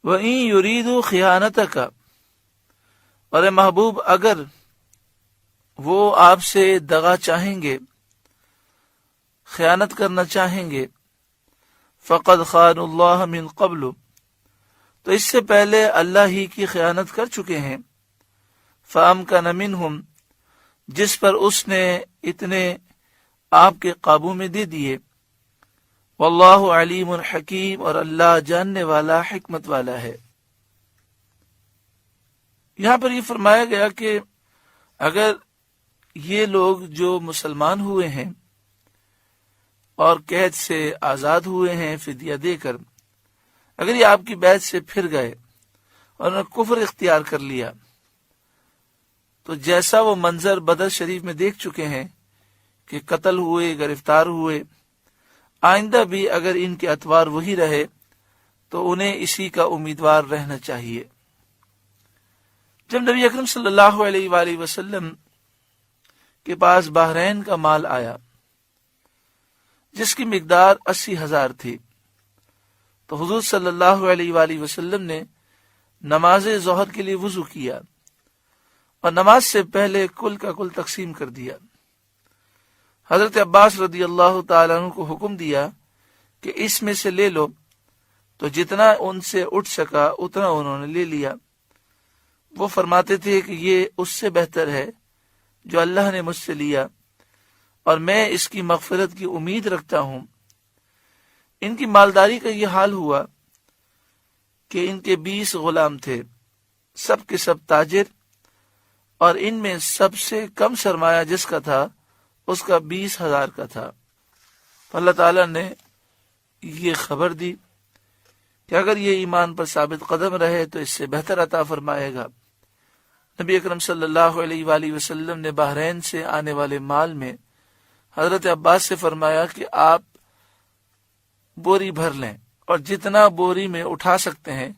وَإِن يُرِيدُوا خِيَانَتَكَ، اور اے محبوب اگر وہ آپ سے دغا چاہیں گے، خیانت کرنا چاہیں گے، فَقَدْ خَانُوا اللَّهَ مِن قَبْلُ، تو اس سے پہلے اللہ ہی کی خیانت کر چکے ہیں، فَأَمْكَنَ مِنْهُمْ، جس پر اس نے اتنے آپ کے قابو میں دے دیے، واللہ علیم حکیم، اور اللہ جاننے والا حکمت والا ہے۔ یہاں پر یہ فرمایا گیا کہ اگر یہ لوگ جو مسلمان ہوئے ہیں اور قید سے آزاد ہوئے ہیں فدیہ دے کر، اگر یہ آپ کی بیعت سے پھر گئے اور انہوں نے کفر اختیار کر لیا، تو جیسا وہ منظر بدر شریف میں دیکھ چکے ہیں کہ قتل ہوئے، گرفتار ہوئے، آئندہ بھی اگر ان کے اتوار وہی رہے تو انہیں اسی کا امیدوار رہنا چاہیے۔ جب نبی اکرم صلی اللہ علیہ وآلہ وسلم کے پاس بحرین کا مال آیا جس کی مقدار 80,000 تھی، تو حضور صلی اللہ علیہ وآلہ وسلم نے نماز ظہر کے لیے وضو کیا اور نماز سے پہلے کل کا کل تقسیم کر دیا۔ حضرت عباس رضی اللہ تعالیٰ عنہ کو حکم دیا کہ اس میں سے لے لو، تو جتنا ان سے اٹھ سکا اتنا انہوں نے لے لیا۔ وہ فرماتے تھے کہ یہ اس سے بہتر ہے جو اللہ نے مجھ سے لیا، اور میں اس کی مغفرت کی امید رکھتا ہوں۔ ان کی مالداری کا یہ حال ہوا کہ ان کے 20 غلام تھے، سب کے سب تاجر، اور ان میں سب سے کم سرمایہ جس کا تھا اس کا 20,000 کا تھا۔ اللہ تعالیٰ نے یہ خبر دی کہ اگر یہ ایمان پر ثابت قدم رہے تو اس سے بہتر عطا فرمائے گا۔ نبی اکرم صلی اللہ علیہ وآلہ وسلم نے بحرین سے آنے والے مال میں حضرت عباس سے فرمایا کہ آپ بوری بھر لیں اور جتنا بوری میں اٹھا سکتے ہیں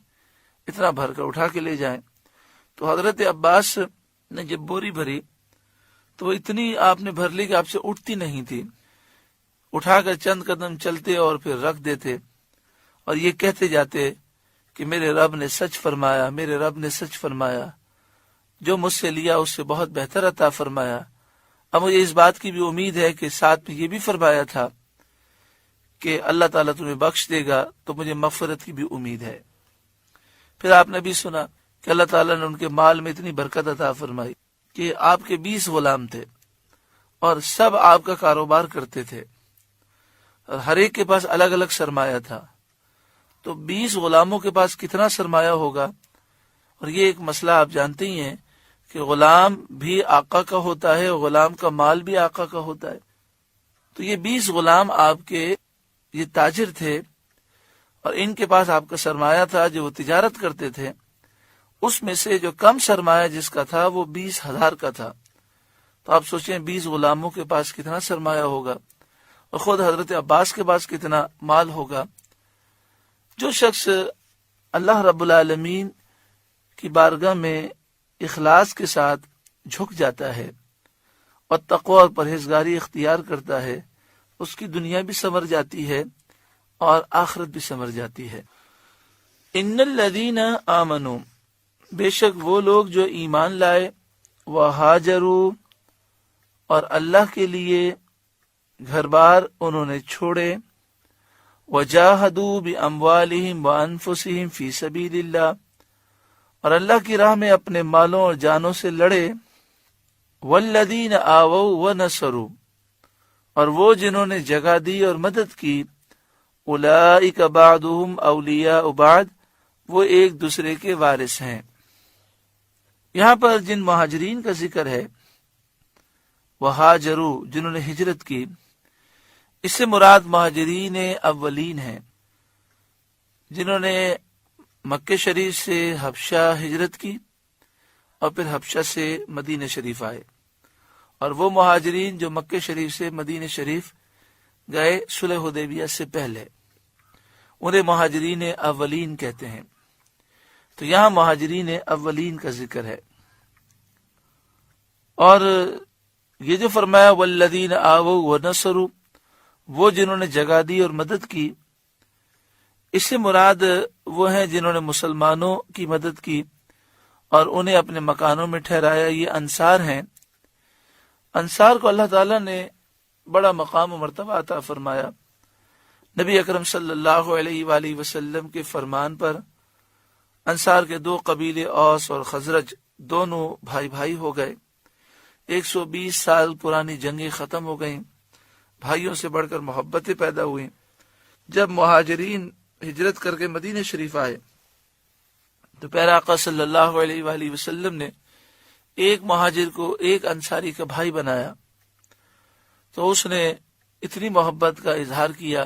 اتنا بھر کر اٹھا کے لے جائیں۔ تو حضرت عباس نے جب بوری بھری تو اتنی آپ نے بھر لی کہ آپ سے اٹھتی نہیں تھی، اٹھا کر چند قدم چلتے اور پھر رکھ دیتے اور یہ کہتے جاتے کہ میرے رب نے سچ فرمایا، میرے رب نے سچ فرمایا، جو مجھ سے لیا اس سے بہت بہتر عطا فرمایا۔ اب مجھے اس بات کی بھی امید ہے کہ ساتھ میں یہ بھی فرمایا تھا کہ اللہ تعالیٰ تمہیں بخش دے گا، تو مجھے مغفرت کی بھی امید ہے۔ پھر آپ نے بھی سنا کہ اللہ تعالیٰ نے ان کے مال میں اتنی برکت عطا فرمائی کہ آپ کے 20 غلام تھے اور سب آپ کا کاروبار کرتے تھے اور ہر ایک کے پاس الگ الگ سرمایہ تھا، تو 20 غلاموں کے پاس کتنا سرمایہ ہوگا۔ اور یہ ایک مسئلہ آپ جانتے ہی ہیں کہ غلام بھی آقا کا ہوتا ہے، غلام کا مال بھی آقا کا ہوتا ہے۔ تو یہ 20 غلام آپ کے یہ تاجر تھے اور ان کے پاس آپ کا سرمایہ تھا جو وہ تجارت کرتے تھے، اس میں سے جو کم سرمایہ جس کا تھا وہ 20,000 کا تھا۔ تو آپ سوچیں 20 غلاموں کے پاس کتنا سرمایہ ہوگا اور خود حضرت عباس کے پاس کتنا مال ہوگا۔ جو شخص اللہ رب العالمین کی بارگاہ میں اخلاص کے ساتھ جھک جاتا ہے اور تقوی اور پرہیزگاری اختیار کرتا ہے، اس کی دنیا بھی سنور جاتی ہے اور آخرت بھی سنور جاتی ہے۔ ان الذین آمنوا، بے شک وہ لوگ جو ایمان لائے، وہاجروا، اور اللہ کے لیے گھر بار انہوں نے چھوڑے، وجاہدوا باموالہم وانفسہم فی سبیل اللہ، اور اللہ کی راہ میں اپنے مالوں اور جانوں سے لڑے، والذین آووا ونصروا، اور وہ جنہوں نے جگہ دی اور مدد کی، اولئک بعضهم اولیاء بعض، وہ ایک دوسرے کے وارث ہیں۔ یہاں پر جن مہاجرین کا ذکر ہے، وہاجروا، جنہوں نے ہجرت کی، اس سے مراد مہاجرین اولین ہیں جنہوں نے مکہ شریف سے حبشہ ہجرت کی اور پھر حبشہ سے مدینہ شریف آئے، اور وہ مہاجرین جو مکہ شریف سے مدینہ شریف گئے صلح حدیبیہ سے پہلے، انہیں مہاجرین اولین کہتے ہیں۔ تو یہاں مہاجرین اولین کا ذکر ہے۔ اور یہ جو فرمایا والذین آووا ونصروا، وہ جنہوں نے جگہ دی اور مدد کی، اس سے مراد وہ ہیں جنہوں نے مسلمانوں کی مدد کی اور انہیں اپنے مکانوں میں ٹھہرایا، یہ انصار ہیں۔ انصار کو اللہ تعالیٰ نے بڑا مقام و مرتبہ عطا فرمایا۔ نبی اکرم صلی اللہ علیہ وآلہ وسلم کے فرمان پر انصار کے دو قبیلے اوس اور خزرج دونوں بھائی بھائی ہو گئے۔ 120 سال پرانی جنگیں ختم ہو گئیں، بھائیوں سے بڑھ کر محبتیں پیدا ہوئیں۔ جب مہاجرین ہجرت کر کے مدینہ شریف آئے تو پیارے آقا صلی اللہ علیہ وآلہ وسلم نے ایک مہاجر کو ایک انصاری کا بھائی بنایا، تو اس نے اتنی محبت کا اظہار کیا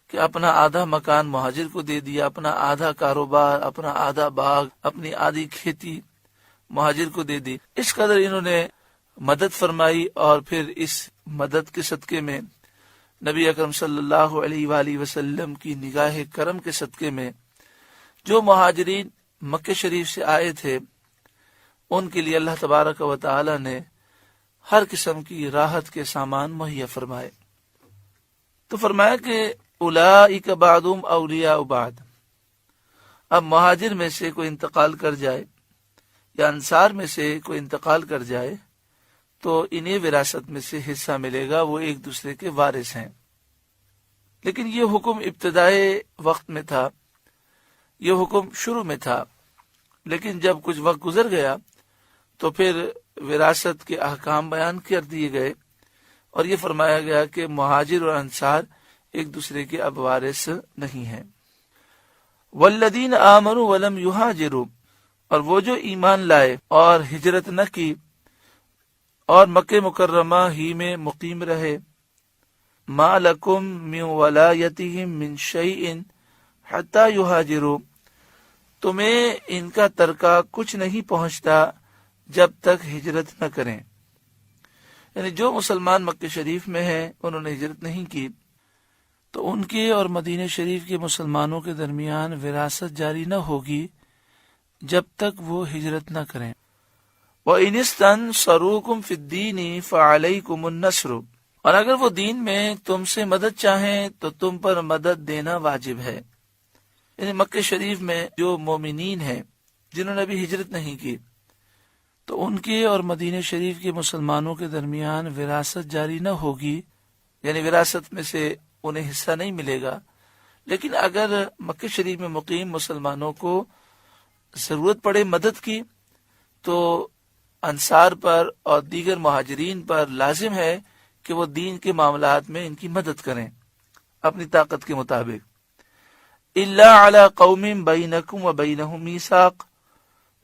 کہ اپنا آدھا مکان مہاجر کو دے دیا، اپنا آدھا کاروبار، اپنا آدھا باغ، اپنی آدھی کھیتی مہاجر کو دے دی۔ اس قدر انہوں نے مدد فرمائی، اور پھر اس مدد کے صدقے میں نبی اکرم صلی اللہ علیہ وآلہ وسلم کی نگاہ کرم کے صدقے میں جو مہاجرین مکہ شریف سے آئے تھے ان کے لیے اللہ تبارک و تعالی نے ہر قسم کی راحت کے سامان مہیا فرمائے۔ تو فرمایا کہ اولئک بعضهم اولیاء بعض، اب مہاجر میں سے کوئی انتقال کر جائے یا انصار میں سے کوئی انتقال کر جائے تو انہیں وراثت میں سے حصہ ملے گا، وہ ایک دوسرے کے وارث ہیں۔ لیکن یہ حکم ابتدائے وقت میں تھا، یہ حکم شروع میں تھا، لیکن جب کچھ وقت گزر گیا تو پھر وراثت کے احکام بیان کر دیے گئے، اور یہ فرمایا گیا کہ مہاجر اور انصار ایک دوسرے کے اب وارث نہیں ہیں۔ والذین آمنوا ولم یہاجروا، اور وہ جو ایمان لائے اور ہجرت نہ کی اور مکہ مکرمہ ہی میں مقیم رہے، ما لکم من ولایتہم من شیء حتی یہاجروا، تمہیں ان کا ترکہ کچھ نہیں پہنچتا جب تک ہجرت نہ کریں۔ یعنی جو مسلمان مکہ شریف میں ہیں انہوں نے ہجرت نہیں کی تو ان کے اور مدینہ شریف کے مسلمانوں کے درمیان وراثت جاری نہ ہوگی جب تک وہ ہجرت نہ کریں۔ وَإِنِ اسْتَنصَرُوكُمْ فِي الدِّينِ فَعَلَيْكُمُ النَّصْرُ، اور اگر وہ دین میں تم سے مدد چاہیں تو تم پر مدد دینا واجب ہے۔ یعنی مکہ شریف میں جو مومنین ہیں جنہوں نے بھی ہجرت نہیں کی تو ان کے اور مدینہ شریف کے مسلمانوں کے درمیان وراثت جاری نہ ہوگی، یعنی وراثت میں سے انہیں حصہ نہیں ملے گا۔ لیکن اگر مکہ شریف میں مقیم مسلمانوں کو ضرورت پڑے مدد کی تو انصار پر اور دیگر مہاجرین پر لازم ہے کہ وہ دین کے معاملات میں ان کی مدد کریں اپنی طاقت کے مطابق۔ الا علی قوم بینکم و بینہم میثاق،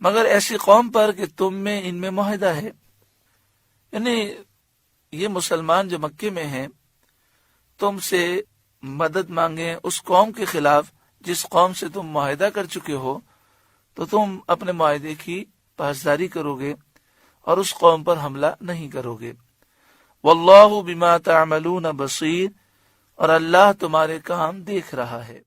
مگر ایسی قوم پر کہ تم میں ان میں معاہدہ ہے۔ یعنی یہ مسلمان جو مکے میں ہیں تم سے مدد مانگیں اس قوم کے خلاف جس قوم سے تم معاہدہ کر چکے ہو، تو تم اپنے معاہدے کی پاسداری کرو گے اور اس قوم پر حملہ نہیں کرو گے۔ واللہ بما تعملون بصیر، اور اللہ تمہارے کام دیکھ رہا ہے۔